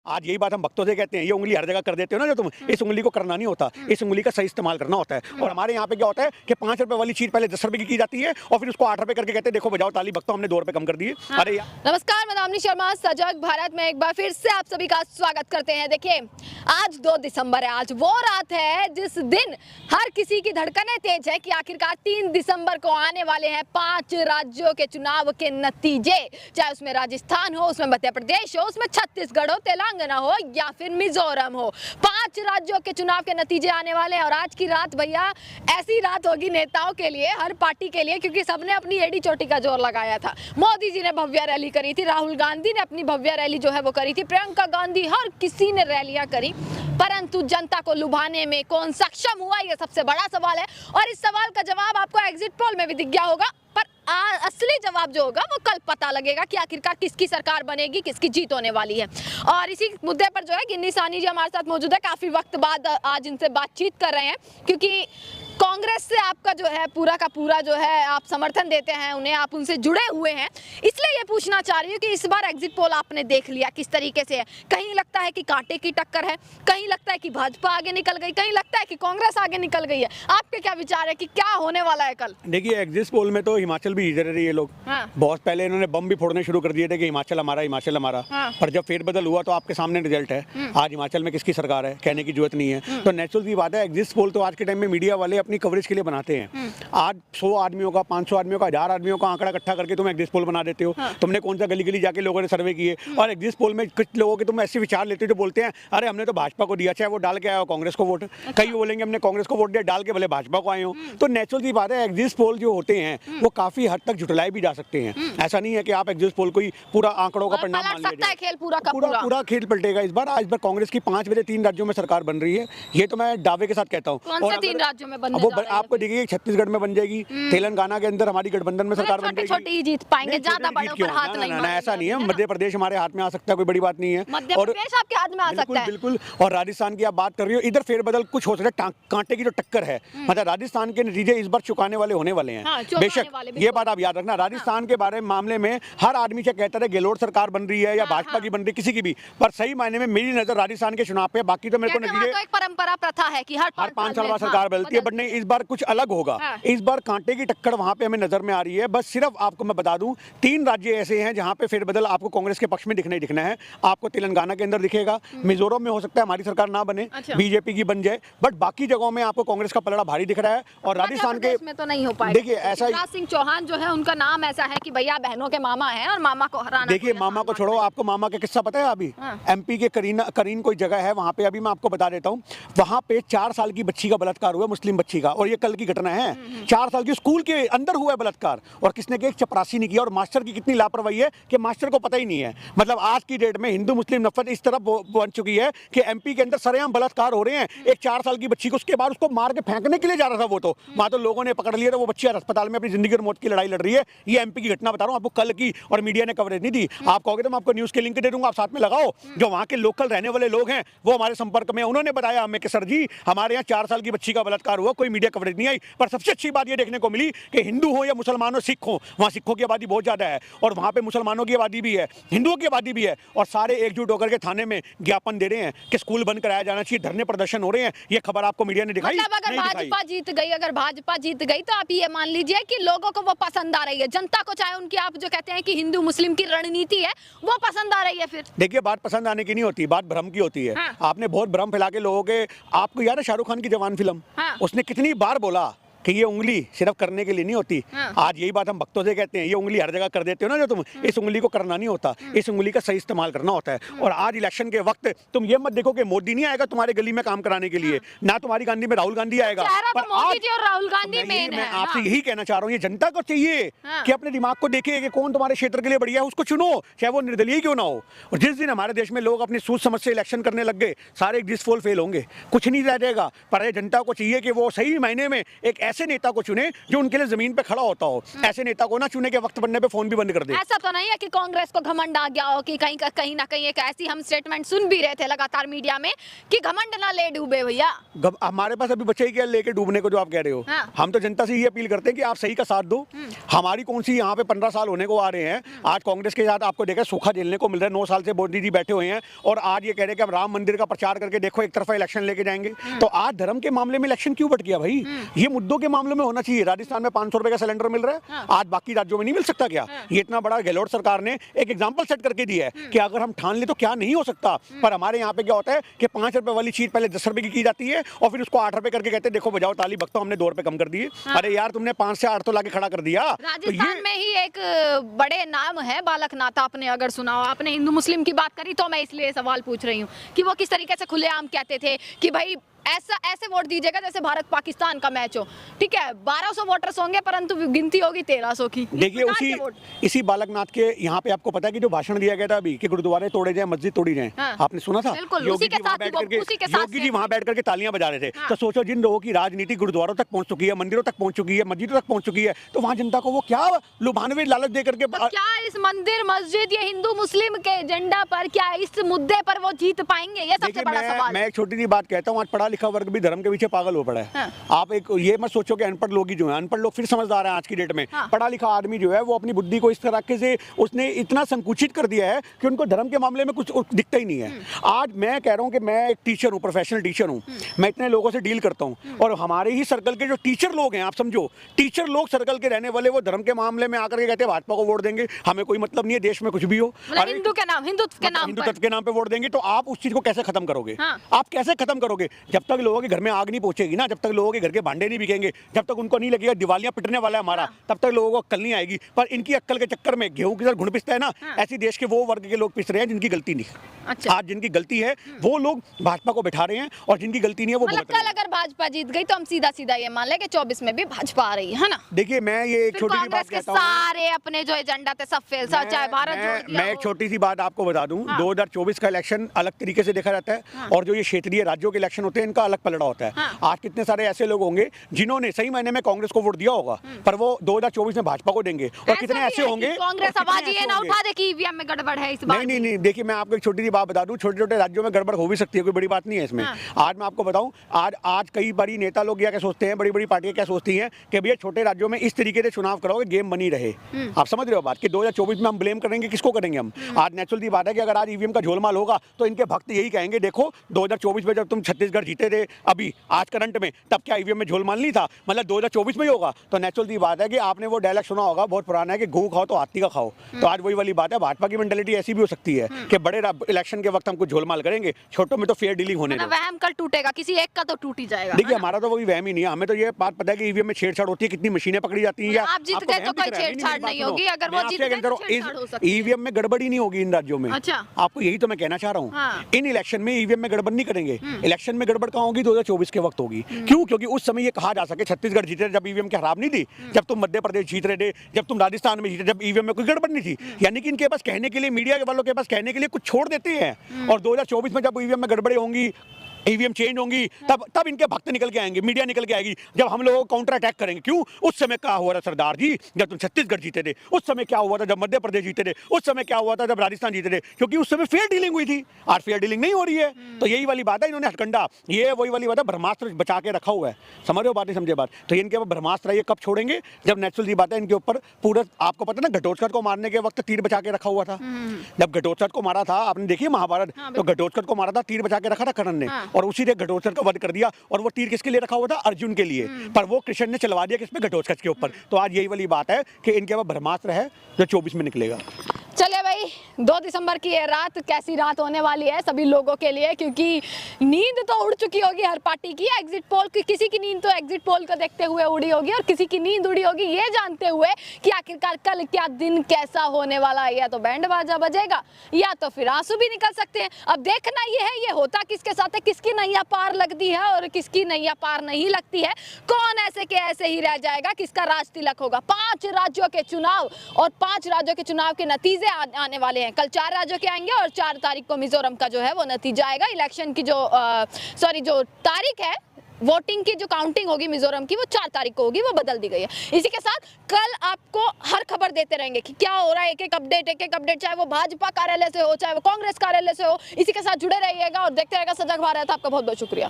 आज यही बात हम भक्तों से कहते हैं, ये उंगली हर जगह कर देते हो ना जो तुम, इस उंगली को करना नहीं होता, इस उंगली का सही इस्तेमाल करना होता है। और हमारे यहाँ पे क्या होता है कि 5 रुपए वाली चीज पहले 10 रुपए की जाती है और फिर उसको 8 रुपए करके कहते हैं देखो बजाओ ताली, भक्तों हमने 2 रुपए कम कर दिए। अरे यार नमस्कार, मैं दामिनी शर्मा, सजग भारत में एक बार फिर से आप सभी का स्वागत करते हैं। देखिए आज 2 दिसंबर है, आज वो रात है जिस दिन हर किसी की धड़कनें तेज है कि आखिरकार 3 दिसंबर को आने वाले हैं 5 राज्यों के चुनाव के नतीजे, चाहे उसमें राजस्थान हो, उसमें मध्य प्रदेश हो, उसमें छत्तीसगढ़ हो, तेलंगाना हो या फिर मिजोरम हो। 5 राज्यों के चुनाव के नतीजे आने वाले हैं और आज की रात भैया ऐसी रात होगी नेताओं के लिए, हर पार्टी के लिए, क्योंकि सबने अपनी एड़ी चोटी का जोर लगाया था। मोदी जी ने भव्य रैली करी थी, राहुल गांधी ने अपनी भव्य रैली जो है वो करी थी, प्रियंका गांधी, हर किसी ने रैलियां करी, परंतु जनता को लुभाने में कौन सक्षम हुआ, ये सबसे बड़ा सवाल है। और इस सवाल का जवाब आपको एग्जिट पोल में भी दिख गया होगा, पर असली जवाब जो होगा वो कल पता लगेगा कि आखिरकार किसकी सरकार बनेगी, किसकी जीत होने वाली है। और इसी मुद्दे पर जो है गिन्नी साहनी जी हमारे साथ मौजूद है, काफी वक्त बाद आज इनसे बातचीत कर रहे हैं, क्योंकि कांग्रेस से आपका जो है पूरा का पूरा जो है आप समर्थन देते हैं उन्हें, आप उनसे जुड़े हुए हैं, इसलिए ये पूछना चाह रही हूँ कि इस बार एग्जिट पोल आपने देख लिया किस तरीके से है। कहीं लगता है कि कांटे की टक्कर है, कहीं लगता है कि भाजपा आगे निकल गई, कहीं लगता है कि कांग्रेस आगे निकल गई है। आपके क्या विचार है कि क्या होने वाला है कल? देखिए एग्जिट पोल में तो हिमाचल भी जीत रही है लोग। बहुत पहले इन्होंने बम भी फोड़ने शुरू कर दिए थे कि हिमाचल हमारा, हिमाचल हमारा। पर जब फेरबदल हुआ तो आपके सामने रिजल्ट है, आज हिमाचल में किसकी सरकार है कहने की जरूरत नहीं है। तो नेचुरल सी बात है, एग्जिट पोल तो आज के टाइम में मीडिया वाले अपनी कवरेज के लिए बनाते हैं। आज 100 आदमियों का, 500 आदमियों का, 1000 आदमियों का आंकड़ा इकट्ठा करके तुम एग्जिट पोल बना देते हो। तुमने कौन सा गली गली जाके लोगों ने सर्वे किए, और एग्जिट पोल में कुछ लोगों के तुम ऐसे विचार लेते हो जो बोलते हैं अरे हमने तो भाजपा को दिया, चाहे वो डाल के आया हो कांग्रेस को वोट। कई बोलेंगे हमने कांग्रेस को वोट दिया, डाल के भले भाजपा को आए हो। तो नेचुरल सी बात है, एग्जिट पोल जो होते हैं वो काफी हद तक झुटलाए भी जा सकते हैं। ऐसा नहीं है कि आप एग्जिट पोल को ही पूरा आंकड़ों का परिणाम मान लीजिए। खेल पूरा खेल पलटेगा इस बार। आज बार कांग्रेस की 5 में से 3 राज्यों में सरकार बन रही है, ये तो मैं दावे के साथ कहता हूँ। कौन से 3 राज्यों में बनने जा रही है? आपको देखिए छत्तीसगढ़ में बन जाएगी, तेलंगाना के अंदर हमारी गठबंधन में सरकार बन जाएगी। छोटी जीत पाएंगे, ज्यादा बड़ों पर हाथ नहीं मारेंगे। ऐसा नहीं है, मध्य प्रदेश हमारे हाथ में आ सकता है, कोई बड़ी बात नहीं है। मध्य प्रदेश आपके हाथ में आ सकता है बिल्कुल। और राजस्थान की आप बात कर रही हो, इधर फेरबदल कुछ हो सकता है, कांटे की जो टक्कर है, मतलब राजस्थान के नतीजे इस बार चुकाने वाले होने वाले हैं। बेशक ये बात आप याद रखना, राजस्थान के बारे में मामले में हर आदमी से कहता है गहलोत सरकार बन रही है या भाजपा की बन रही है, किसी की भी, पर सही मायने में मेरी नजर राजस्थान के चुनाव पे। बाकी तो मेरे को नतीजे, एक परंपरा प्रथा है कि हर 5 साल बाद सरकार बदलती है, बट नहीं इस बार कुछ अलग होगा। इस बार कांटे की टक्कर वहां पे हमें नजर में आ रही है। बस सिर्फ आपको मैं बता दूं, 3 राज्य ऐसे हैं जहां पे फेरबदल आपको कांग्रेस के पक्ष में दिखना ही दिखना है। आपको तेलंगाना के अंदर दिखेगा, मिजोरम में हो सकता है हमारी सरकार ना बने, बीजेपी की बन जाए, बट बाकी जगहों में आपको कांग्रेस का पलड़ा भारी दिख रहा है। और राजस्थान के में तो नहीं हो पाएगा। देखिए ऐसा शिवराज सिंह चौहान जो है उनका नाम ऐसा है कि भैया बहनों के मामा है और मामा को हराना। देखिए मामा को छोड़ो, आपको मामा का किस्सा पता है? अभी एमपी के करीन कोई जगह है वहां पे, अभी मैं आपको बता देता हूं, वहां पे 4 साल की बच्ची का बलात्कार हुआ, मुस्लिम बच्ची का, और ये कल की घटना है। 4 साल की स्कूल के अंदर हुआ है बलात्कार, और किसने किया? चपरासी ने किया। और मास्टर की कितनी लापरवाही है कि मास्टर को पता ही नहीं है। मतलब आज की डेट में हिंदू मुस्लिम नफरत इस तरफ बन चुकी है कि एमपी के अंदर सरेआम बलात्कार हो रहे हैं। एक 4 साल की बच्ची को, उसके बाद उसको मार के फेंकने के लिए जा रहा था वो, तो वहां तो लोगों ने पकड़ लिया था, वो बच्ची अस्पताल में अपनी जिंदगी और मौत की लड़ाई लड़ रही है। ये एमपी की घटना बता रहा हूं आपको, कल की, और मीडिया ने कवरेज नहीं दी। आप कहोगे तो मैं आपको न्यूज के लिंक दे दूंगा, आप साथ में लगाओ। जो वहां के लोकल रहने वाले लोग हैं वो हमारे संपर्क में, उन्होंने बताया हमें कि सर जी हमारे यहाँ 4 साल की बच्ची का बलात्कार हुआ, कोई मीडिया कवरेज नहीं आई। पर सबसे अच्छी बात ये देखने को मिली कि हिंदू हो या मुसलमान हो, सिख हो, वहाँ सिखों की आबादी बहुत ज्यादा है, और वहाँ पे मुसलमानों की आबादी भी है, हिंदुओं की आबादी भी है, और सारे एकजुट होकर के थाने में ज्ञापन दे रहे हैं कि स्कूल बंद कराया जाना चाहिए, धरने प्रदर्शन हो रहे हैं। ये खबर आपको मीडिया ने दिखाई? मतलब अगर भाजपा जीत गई, अगर भाजपा जीत गई तो आप ये मान लीजिए कि लोगों को वो पसंद आ रही है, जनता को, चाहे उनकी आप जो कहते हैं कि हिंदू मुस्लिम की रणनीति है वो पसंद आ रही है। फिर देखिए बात पसंद आने की नहीं होती, बात भ्रम की होती है। आपने बहुत भ्रम फैला के लोगों के, आपको याद है शाहरुख खान की जवान फिल्म, उसने कितनी बार बोला कि ये उंगली सिर्फ करने के लिए नहीं होती। आज यही बात हम भक्तों से कहते हैं, ये उंगली हर जगह कर देते हो ना जो तुम, इस उंगली को करना नहीं होता, इस उंगली का सही इस्तेमाल करना होता है। और आज इलेक्शन के वक्त तुम ये मत देखो कि मोदी नहीं आएगा तुम्हारे गली में काम कराने के लिए, ना तुम्हारी गांधी में राहुल गांधी आएगा, पर मोदी जी और राहुल गांधी मैं आपसे यही कहना चाह रहा हूँ, ये जनता को चाहिए कि अपने दिमाग को देखे कि कौन तुम्हारे क्षेत्र के लिए बढ़िया है, उसको चुनो, चाहे वो निर्दलीय क्यों ना हो। और जिस दिन हमारे देश में लोग अपनी सोच समझ से इलेक्शन करने लग गए, सारे एग्जिट पोल फेल होंगे, कुछ नहीं रह जाएगा। पर जनता को चाहिए कि वो सही मायने में एक ऐसे नेता को चुने जो उनके लिए जमीन पे खड़ा होता हो। ऐसे नेता को ना चुने के वक्त बनने पे फोन भी बंद कर दे। ऐसा तो नहीं है कि कांग्रेस को घमंड आ गया हो कि कहीं ना कहीं एक ऐसी हम स्टेटमेंट सुन भी रहे थे लगातार मीडिया में कि घमंड ना ले डूबे भैया। हमारे पास अभी बचे ही क्या लेके डूबने को जो आप कह रहे हो। हाँ। हम तो जनता से ये अपील करते हैं कि आप सही का साथ दो। हमारी कौन सी यहाँ पे 15 साल होने को आ रहे हैं, आज कांग्रेस के साथ आपको देखा सूखा झेलने को मिल रहा है। 9 साल से मोदी जी बैठे हुए हैं और आज ये कह रहे हैं कि हम राम मंदिर का प्रचार करके देखो एक तरफा इलेक्शन लेके जाएंगे। तो आज धर्म के मामले में इलेक्शन क्यों बट गया भाई? ये मुद्दों के मामले में होना चाहिए। राजस्थान में 500 रुपए का सिलेंडर मिल रहा है, आज बाकी राज्यों में नहीं मिल सकता क्या? ये इतना बड़ा गहलोत सरकार ने एक एग्जाम्पल सेट करके दिया है कि अगर हम ठान ले तो क्या नहीं हो सकता। पर हमारे यहाँ पे क्या होता है कि 5 रुपए वाली चीज पहले 10 रुपए की जाती है और फिर उसको 8 रुपए करके कहते हैं देखो बजाओ ताली भक्तों हमने 2 रुपए कम कर दिए। अरे यार तुमने 5 से 8 तो लाके खड़ा कर दिया। राजस्थान में ही एक बड़े नाम है बालक नाथ, आपने अगर सुना हो, आपने हिंदू मुस्लिम की बात करी तो मैं इसलिए सवाल पूछ रही हूँ कि वो किस तरीके से खुलेआम कहते थे कि भाई ऐसे वोट दीजिएगा जैसे भारत पाकिस्तान का मैच हो। ठीक है, 1200 वोटर्स होंगे परंतु गिनती होगी 1300 की। देखिए इसी बालकनाथ के यहाँ पे आपको पता है कि जो भाषण दिया गया था अभी कि गुरुद्वारे तोड़े जाए, मस्जिद तोड़ी जाए, आपने सुना था? योगी जी वहाँ बैठ करके तालियां बजा रहे थे। तो सोचो जिन लोगों की राजनीति गुरुद्वारों तक पहुंच चुकी है, मंदिरों तक पहुंच चुकी है, मस्जिदों तक पहुंच चुकी है, तो वहाँ जनता को वो क्या लुभानवे लालच दे करके क्या इस मंदिर मस्जिद या हिंदू मुस्लिम के एजेंडा पर, क्या इस मुद्दे पर वो जीत पाएंगे? ये सबसे बड़ा सवाल। मैं एक छोटी सी बात कहता हूँ, आज पढ़ा लिखा वर्ग भी धर्म के पीछे पागल हो पड़ा है। आप एक ये मत सोचो कि अनपढ़ लोग ही जो है, अनपढ़ लोग फिर समझदार हैं आज की डेट में। पढ़ा लिखा आदमी जो है वो अपनी बुद्धि को इस तरीके से उसने इतना संकुचित कर दिया है कि उनको धर्म के मामले में कुछ दिखता ही नहीं है। आज मैं कह रहा हूँ कि मैं एक टीचर हूँ, प्रोफेशनल टीचर हूँ, मैं इतने लोगों से डील करता हूँ और हमारे ही सर्कल के जो टीचर लोग हैं, आप समझो टीचर लोग सर्कल के रहने वाले, वो धर्म के मामले में आकर के कहते हैं भाजपा को वोट देंगे, हमें कोई मतलब नहीं है देश में कुछ भी हो, हिंदू के नाम, हिंदुत्व के नाम पे वोट देंगे। तो आप उस चीज को कैसे खत्म करोगे? आप कैसे खत्म करोगे? जब तक लोगों के घर में आग नहीं पहुंचेगी ना, जब तक लोगों के घर के भांडे नहीं बिकेंगे, जब तक उनको नहीं लगेगा दिवालियां पिटने वाला है हमारा, तब तक लोगों को अक्ल नहीं आएगी। पर इनकी अक्ल के चक्कर में गेहूं की तरह घुन पिसता है ना, ऐसी देश के वो वर्ग के लोग पिस रहे हैं जिनकी गलती नहीं। अच्छा। आज जिनकी गलती है वो लोग भाजपा को बैठा रहे हैं और जिनकी गलती नहीं है वो मतलब कल अगर भाजपा जीत गई तो हम सीधा सीधा ये मान लें कि 24 में भी भाजपा आ रही है ना? देखिए मैं ये एक छोटी सी बात कहता हूं, सारे अपने जो एजेंडा थे सब फेल, चाहे भारत जोड़ दिया। मैं एक छोटी सी बात आपको बता दूं, 2024 का इलेक्शन अलग तरीके से देखा जाता है और जो ये क्षेत्रीय राज्यों के इलेक्शन होते हैं इनका अलग पलड़ा होता है। आज कितने सारे ऐसे लोग होंगे जिन्होंने सही मायने में कांग्रेस को वोट दिया होगा पर वो 2024 में भाजपा को देंगे, और कितने ऐसे होंगे कांग्रेस आवाज ये ना उठा दे कि ईवीएम में गड़बड़ है इस बार। नहीं, देखिए मैं आपको एक छोटी सी बात बता दूं, छोटे छोटे राज्यों में गड़बड़ हो भी सकती है, कोई बड़ी बात नहीं है इसमें। आज मैं आपको बताऊं, आज कई बड़ी नेता लोग क्या सोचते हैं, बड़ी बड़ी पार्टियां क्या सोचती हैं कि भैया छोटे राज्यों में इस तरीके से चुनाव कराओगे गेम बनी रहे। आप समझ रहे हो बात कि 2024 में हम ब्लेम करेंगे, किसको करेंगे हम? आज नेचुरल सी बात है कि अगर आज ईवीएम का झोलमाल होगा तो इनके भक्त यही कहेंगे देखो 2024 में जब तुम छत्तीसगढ़ जीते थे अभी आज करंट में, तब क्या ईवीएम में झोलमाल नहीं था? मतलब 2024 में ही होगा। तो नेचुरल सी बात है कि आपने वो डायलॉग सुना होगा, बहुत पुराना है कि गऊ खाओ तो हाथी का खाओ। तो आज वही वाली बात है, भाजपा की मेंटालिटी ऐसी भी हो सकती है कि बड़े इलेक्शन के वक्त हम कुछ झोलमाल करेंगे, छोटों में तो फेयर डीलिंग होने दो। वहम कल टूटेगा, किसी एक का तो टूट ही जाएगा। देखिए हमारा तो वही वहम ही नहीं है, हमें तो ये बात पता है कि ईवीएम में छेड़छाड़ होती है, कितनी मशीनें पकड़ी जाती हैं। आप जीत गए तो कोई छेड़छाड़ नहीं होगी, अगर वो जीत गए तो छेड़छाड़ हो सकती है। ईवीएम में गड़बड़ी नहीं होगी इन राज्यों में। अच्छा, आपको यही तो मैं कहना चाह रहा हूँ। इन इलेक्शन में ईवीएम में गड़बड़ नहीं करेंगे। इलेक्शन में गड़बड़ कहाँ होगी? 2024 के वक्त होगी। क्यों? क्योंकि उस समय ये कहा जा सके छत्तीसगढ़ जीते जब ईवीएम की खराब नहीं थी, जब तुम मध्य प्रदेश जीत रहे थे, जब तुम राजस्थान में जीते जब ईवीएम में कोई गड़बड़ नहीं थी। यानी कि इनके पास कहने के लिए, मीडिया वालों के पास कहने के लिए कुछ छोड़ देते हैं, और 2024 में जब ईवीएम में गड़बड़ी होंगी, ईवीएम चेंज होंगी, तब इनके भक्त निकल के आएंगे, मीडिया निकल के आएगी, जब हम लोगों को काउंटर अटैक करेंगे। क्यों? उस समय क्या हुआ था सरदार जी जब तुम छत्तीसगढ़ जीते थे, उस समय क्या हुआ था जब मध्य प्रदेश जीते थे, उस समय क्या हुआ था जब राजस्थान जीते थे, क्योंकि उस समय फेयर डीलिंग हुई थी। आज फेयर डीलिंग नहीं हो रही है। तो यही वाली बात है, इन्होंने हथकंडा, ये वही वाली बात है, ब्रह्मास्त्र बचा के रखा हुआ है। समझ रहे हो बात? नहीं समझे बात? तो इनके ऊपर ब्रह्मास्त्र ये कब छोड़ेंगे? जब नेचुरल सी बात है इनके ऊपर पूरा, आपको पता ना घटोत्कच को मारने के वक्त तीर बचा के रखा हुआ था। जब घटोत्कच को मारा था, आपने देखी महाभारत, तो घटोत्कच को मारा था, तीर बचा के रखा था कर्ण ने, और उसी ने घटोत्कच को वध कर दिया। और वो तीर किसके लिए रखा हुआ था? अर्जुन के लिए, पर वो कृष्ण ने चलवा दिया किस पे? घटोत्कच के ऊपर। तो आज यही वाली बात है कि इनके ऊपर ब्रह्मास्त्र है जो 24 में निकलेगा। चलिए भाई, 2 दिसंबर की ये रात कैसी रात होने वाली है सभी लोगों के लिए, क्योंकि नींद तो उड़ चुकी होगी हर पार्टी की। एग्जिट पोल की, किसी की नींद तो एग्जिट पोल को देखते हुए उड़ी होगी, और किसी की नींद उड़ी होगी ये जानते हुए कि आखिरकार कल क्या दिन कैसा होने वाला है। या तो बैंड बाजा बजेगा या तो फिर आंसू भी निकल सकते हैं। अब देखना ये है ये होता किसके साथ है, किसकी नैया पार लगती है और किसकी नैया पार नहीं लगती है, कौन ऐसे के ऐसे ही रह जाएगा, किसका राज तिलक होगा। 5 राज्यों के चुनाव, और 5 राज्यों के चुनाव के नतीजे आने वाले हैं। कल 4 राज्यों के आएंगे और 4 तारीख को मिजोरम का जो है वो नतीजा आएगा। इलेक्शन की जो तारीख है वोटिंग की जो काउंटिंग होगी मिजोरम की वो 4 तारीख को होगी, वो बदल दी गई है। इसी के साथ कल आपको हर खबर देते रहेंगे कि क्या हो रहा है, एक एक अपडेट, चाहे वो भाजपा कार्यालय से हो, चाहे वो कांग्रेस कार्यालय से हो। इसी के साथ जुड़े रहिएगा और देखते रहेगा सजग भारत। आपका बहुत बहुत शुक्रिया।